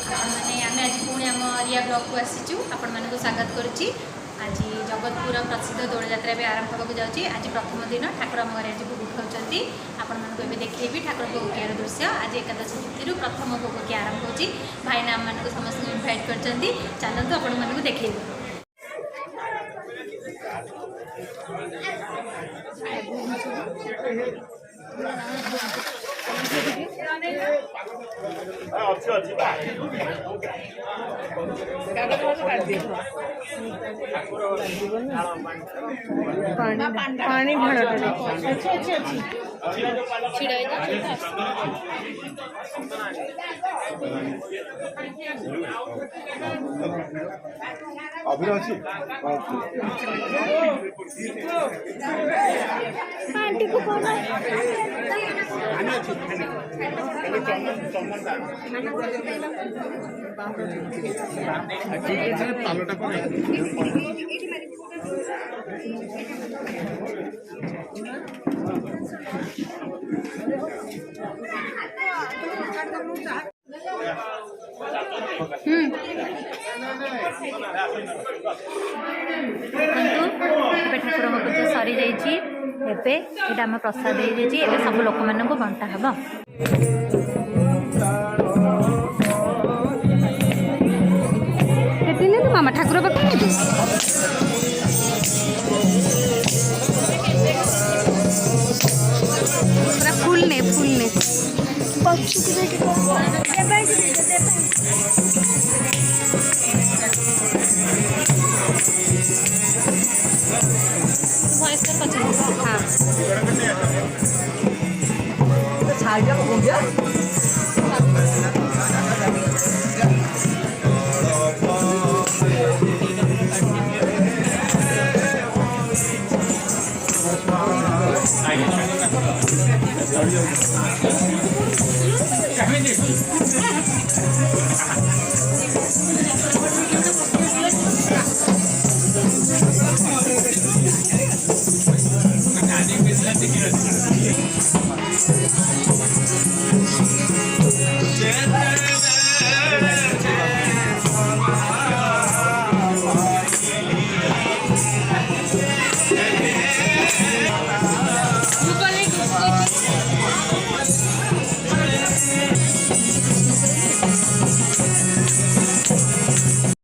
मैंने आम आज पुणी आम रिया ब्लॉग को आसीचु आपण मानक स्वागत करुच्ची। आज जगतपुर प्रसिद्ध दोल यात्रा भी आरंभ होगा जाऊँगी। आज प्रथम दिन ठाकुर आम घर आज भोग खाऊँ आपण मानक देखी ठाकुर भोग कियार दृश्य। आज एकादश तिथि प्रथम भोग किया आरंभ हो भाईना आम मानक समस्त इनभाइट कर चलतु आपण मानक देखे। पानी ढाल आंटी को ठाकुर पूजा सरी जाइए प्रसाद सब लोक मान बंटा हम। मामा ठाकुर पाख पूरा फुल ने